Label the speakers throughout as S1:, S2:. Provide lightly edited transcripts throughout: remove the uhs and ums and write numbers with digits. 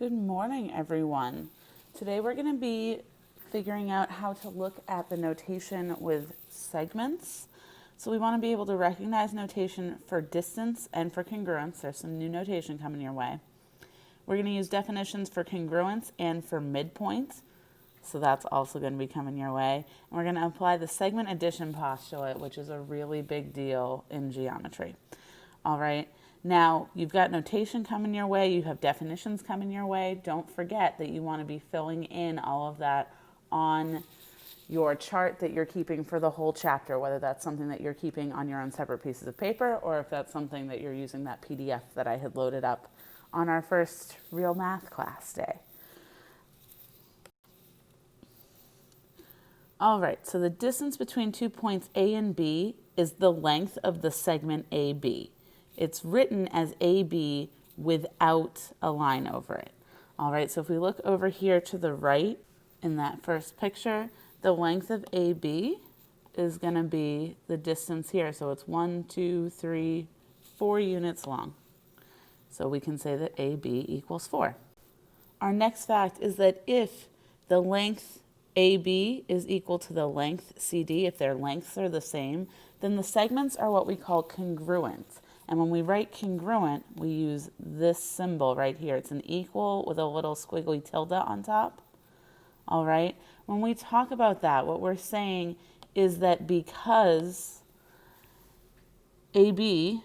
S1: Good morning, everyone. Today we're going to be figuring out how to look at the notation with segments. So we want to be able to recognize notation for distance and for congruence. There's some new notation coming your way. We're going to use definitions for congruence and for midpoints. So that's also going to be coming your way. And we're going to apply the segment addition postulate, which is a really big deal in geometry. All right. Now, you've got notation coming your way, you have definitions coming your way. Don't forget that you want to be filling in all of that on your chart that you're keeping for the whole chapter, whether that's something that you're keeping on your own separate pieces of paper or if that's something that you're using that PDF that I had loaded up on our first real math class day. All right, so the distance between 2 points A and B is the length of the segment AB. It's written as AB without a line over it. All right, so if we look over here to the right in that first picture, the length of AB is going to be the distance here. So it's 1, 2, 3, 4 units long. So we can say that AB equals 4. Our next fact is that if the length AB is equal to the length CD, if their lengths are the same, then the segments are what we call congruent. And when we write congruent, we use this symbol right here. It's an equal with a little squiggly tilde on top. All right. When we talk about that, what we're saying is that because AB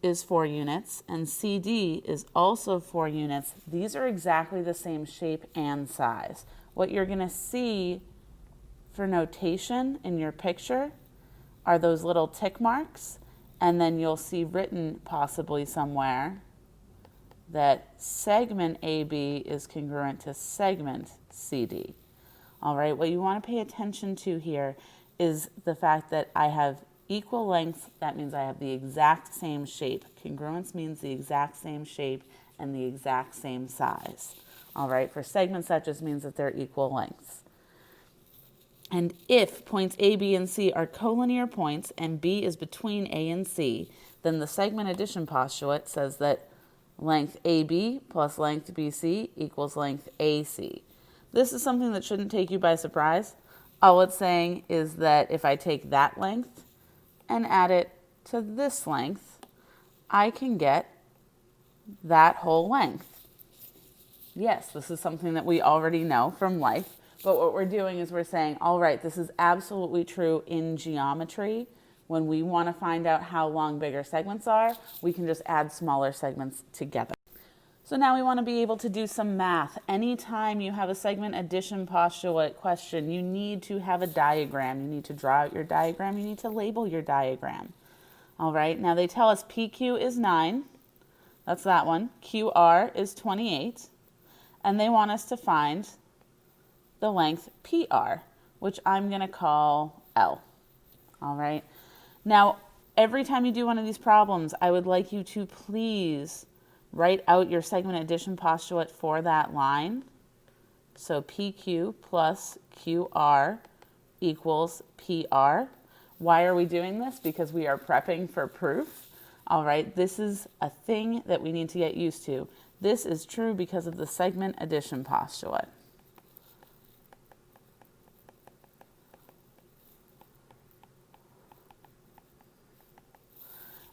S1: is 4 units and CD is also 4 units, these are exactly the same shape and size. What you're going to see for notation in your picture are those little tick marks. And then you'll see written possibly somewhere that segment AB is congruent to segment CD. All right, what you want to pay attention to here is the fact that I have equal lengths. That means I have the exact same shape. Congruence means the exact same shape and the exact same size. All right, for segments, that just means that they're equal lengths. And if points A, B, and C are collinear points and B is between A and C, then the segment addition postulate says that length AB plus length BC equals length AC. This is something that shouldn't take you by surprise. All it's saying is that if I take that length and add it to this length, I can get that whole length. Yes, this is something that we already know from life. But what we're doing is we're saying, all right, this is absolutely true in geometry. When we want to find out how long bigger segments are, we can just add smaller segments together. So now we want to be able to do some math. Anytime you have a segment addition postulate question, you need to have a diagram. You need to draw out your diagram. You need to label your diagram. All right, now they tell us PQ is 9. That's that one. QR is 28. And they want us to find the length PR, which I'm going to call L. All right. Now, every time you do one of these problems, I would like you to please write out your segment addition postulate for that line. So PQ plus QR equals PR. Why are we doing this? Because we are prepping for proof. All right. This is a thing that we need to get used to. This is true because of the segment addition postulate.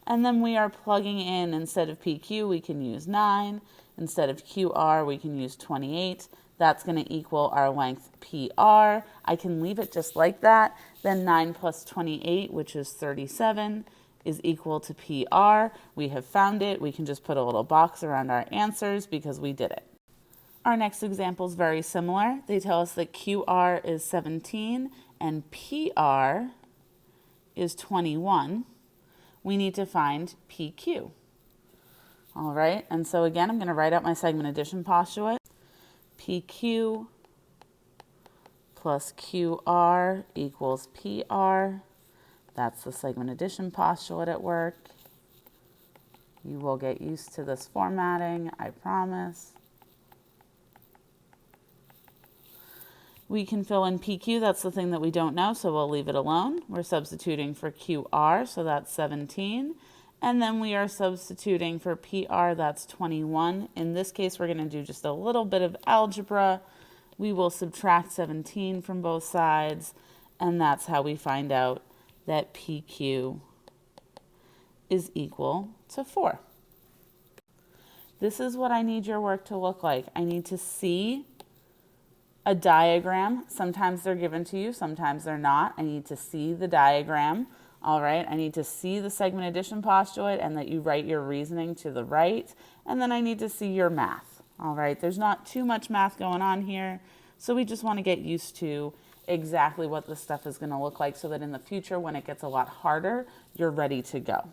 S1: And then we are plugging in, instead of PQ, we can use 9. Instead of QR, we can use 28. That's going to equal our length PR. I can leave it just like that. Then 9 plus 28, which is 37, is equal to PR. We have found it. We can just put a little box around our answers because we did it. Our next example is very similar. They tell us that QR is 17 and PR is 21. We need to find PQ. All right, and so again, I'm going to write out my segment addition postulate. PQ plus QR equals PR. That's the segment addition postulate at work. You will get used to this formatting, I promise. We can fill in PQ, that's the thing that we don't know, so we'll leave it alone. We're substituting for QR, so that's 17. And then we are substituting for PR, that's 21. In this case, we're going to do just a little bit of algebra. We will subtract 17 from both sides, and that's how we find out that PQ is equal to 4. This is what I need your work to look like. I need to see a diagram. Sometimes they're given to you, sometimes they're not. I need to see the diagram. All right, I need to see the segment addition postulate and that you write your reasoning to the right. And then I need to see your math. All right, there's not too much math going on here. So we just want to get used to exactly what this stuff is going to look like so that in the future, when it gets a lot harder, you're ready to go.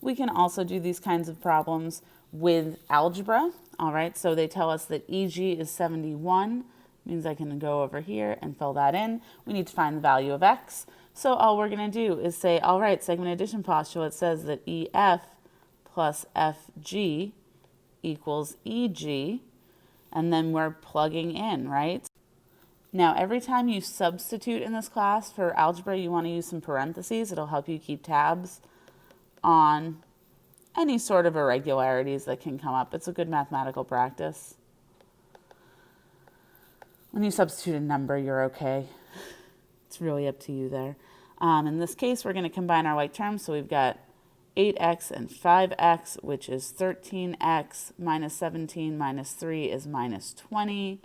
S1: We can also do these kinds of problems with algebra. All right, so they tell us that EG is 71. Means I can go over here and fill that in. We need to find the value of X. So all we're going to do is say, all right, segment addition postulate says that EF plus FG equals EG, and then we're plugging in, right? Now, every time you substitute in this class for algebra, you want to use some parentheses. It'll help you keep tabs on any sort of irregularities that can come up. It's a good mathematical practice. When you substitute a number, you're okay. It's really up to you there. In this case, we're going to combine our like terms. So we've got 8x and 5x, which is 13x minus 17 minus 3 is minus 20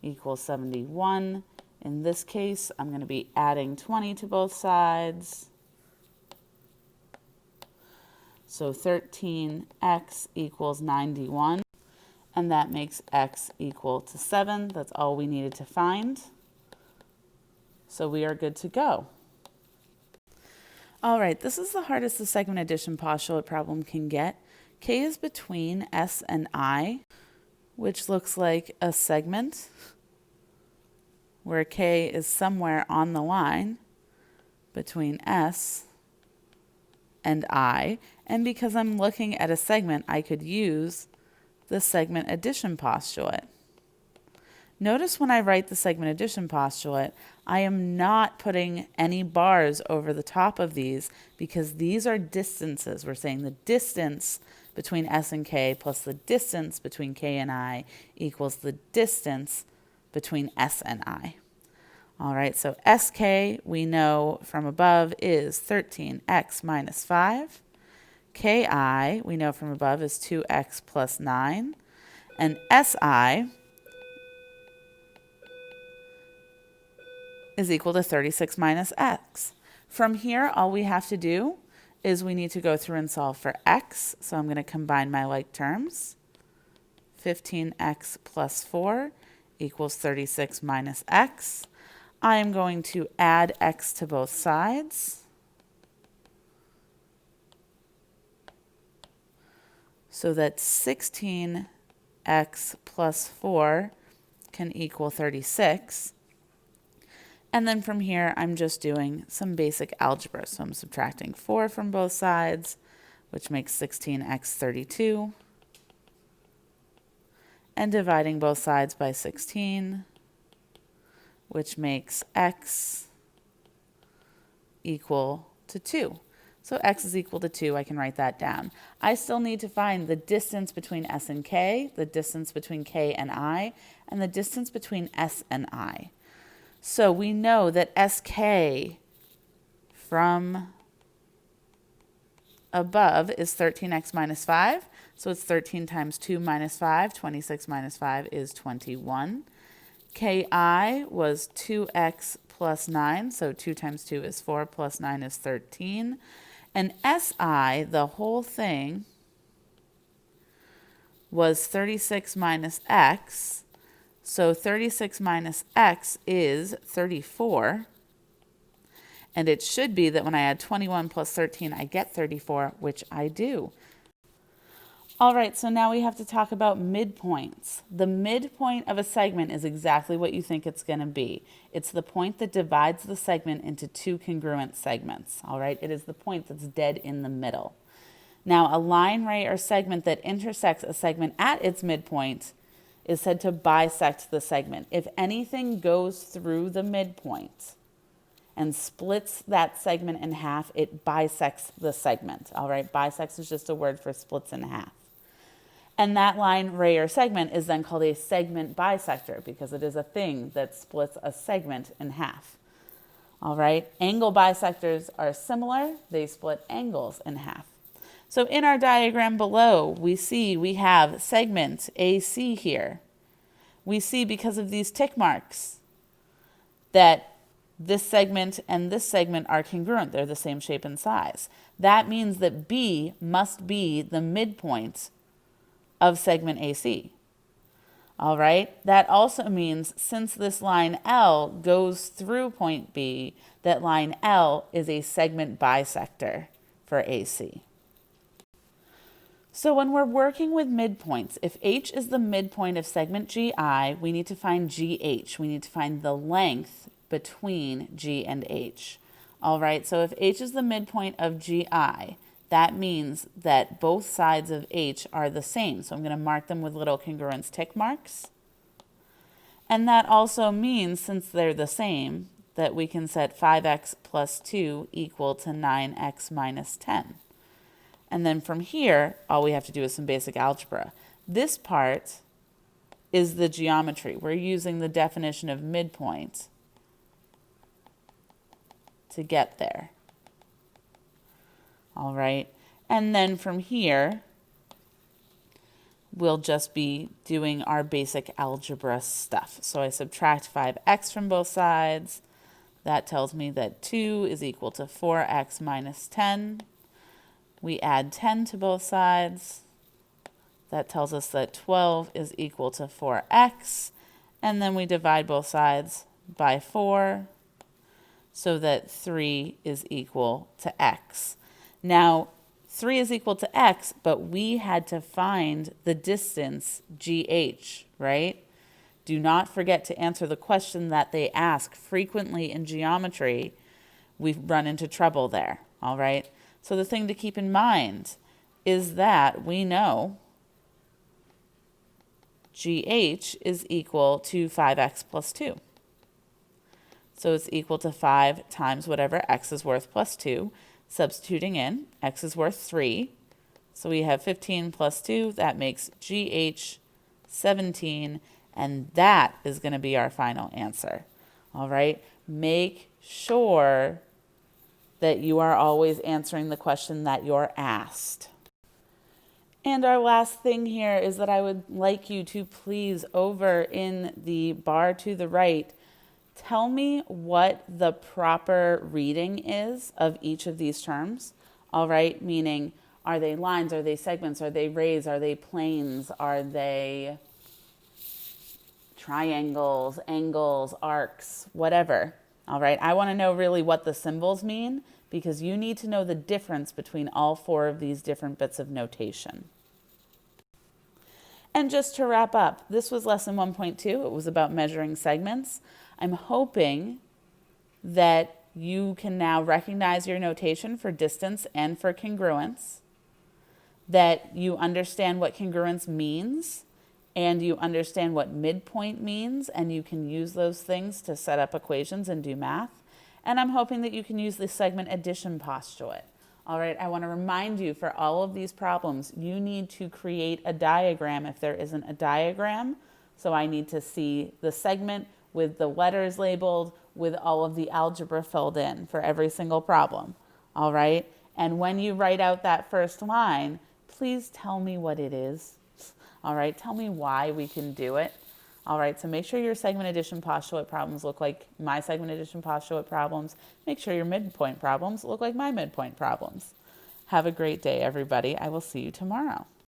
S1: equals 71. In this case, I'm going to be adding 20 to both sides. So 13x equals 91. And that makes x equal to 7. That's all we needed to find. So we are good to go. All right, this is the hardest the segment addition postulate problem can get. K is between S and I, which looks like a segment where K is somewhere on the line between S and I. And because I'm looking at a segment, I could use the segment addition postulate. Notice when I write the segment addition postulate, I am not putting any bars over the top of these because these are distances. We're saying the distance between S and K plus the distance between K and I equals the distance between S and I. All right, so SK, we know from above, is 13x minus 5. KI, we know from above, is 2x plus 9. And SI is equal to 36 minus x. From here, all we have to do is we need to go through and solve for x. So I'm going to combine my like terms. 15x plus 4 equals 36 minus x. I am going to add x to both sides. So that 16x plus 4 can equal 36. And then from here, I'm just doing some basic algebra. So I'm subtracting 4 from both sides, which makes 16x 32. And dividing both sides by 16, which makes x equal to 2. So x is equal to 2, I can write that down. I still need to find the distance between S and K, the distance between K and I, and the distance between S and I. So we know that SK from above is 13x minus 5. So it's 13 times 2 minus 5. 26 minus 5 is 21. KI was 2x plus 9. So 2 times 2 is 4 plus 9 is 13. And SI, the whole thing, was 36 minus x. So 36 minus x is 34. And it should be that when I add 21 plus 13, I get 34, which I do. All right, so now we have to talk about midpoints. The midpoint of a segment is exactly what you think it's going to be. It's the point that divides the segment into two congruent segments. All right, it is the point that's dead in the middle. Now, a line, ray, or segment that intersects a segment at its midpoint is said to bisect the segment. If anything goes through the midpoint, and splits that segment in half, it bisects the segment. All right, bisects is just a word for splits in half. And that line, ray, or segment is then called a segment bisector because it is a thing that splits a segment in half. All right, angle bisectors are similar. They split angles in half. So in our diagram below, we see we have segment AC here. We see because of these tick marks that this segment and this segment are congruent. They're the same shape and size. That means that B must be the midpoint of segment AC. All right, that also means since this line L goes through point B, that line L is a segment bisector for AC. So when we're working with midpoints, if H is the midpoint of segment GI, we need to find GH. We need to find the length between G and H. All right, so if H is the midpoint of GI, that means that both sides of H are the same. So I'm going to mark them with little congruence tick marks. And that also means, since they're the same, that we can set 5x plus 2 equal to 9x minus 10. And then from here, all we have to do is some basic algebra. This part is the geometry. We're using the definition of midpoint to get there. All right, and then from here, we'll just be doing our basic algebra stuff. So I subtract 5x from both sides. That tells me that 2 is equal to 4x minus 10. We add 10 to both sides. That tells us that 12 is equal to 4x. And then we divide both sides by 4 so that 3 is equal to x. Now, 3 is equal to x, but we had to find the distance GH, right? Do not forget to answer the question that they ask frequently in geometry. We've run into trouble there, all right? So the thing to keep in mind is that we know GH is equal to 5x plus 2. So it's equal to 5 times whatever x is worth plus 2. Substituting in, x is worth 3. So we have 15 plus 2. That makes GH 17. And that is going to be our final answer. All right. Make sure that you are always answering the question that you're asked. And our last thing here is that I would like you to please, over in the bar to the right, tell me what the proper reading is of each of these terms. All right, meaning, are they lines, are they segments, are they rays, are they planes, are they triangles, angles, arcs, whatever. All right, I want to know really what the symbols mean because you need to know the difference between all 4 of these different bits of notation. And just to wrap up, this was lesson 1.2. It was about measuring segments. I'm hoping that you can now recognize your notation for distance and for congruence, that you understand what congruence means, and you understand what midpoint means, and you can use those things to set up equations and do math. And I'm hoping that you can use the segment addition postulate. All right, I want to remind you for all of these problems, you need to create a diagram if there isn't a diagram. So I need to see the segment with the letters labeled, with all of the algebra filled in for every single problem. All right, and when you write out that first line, please tell me what it is. All right, tell me why we can do it. All right, so make sure your segment addition postulate problems look like my segment addition postulate problems. Make sure your midpoint problems look like my midpoint problems. Have a great day, everybody. I will see you tomorrow.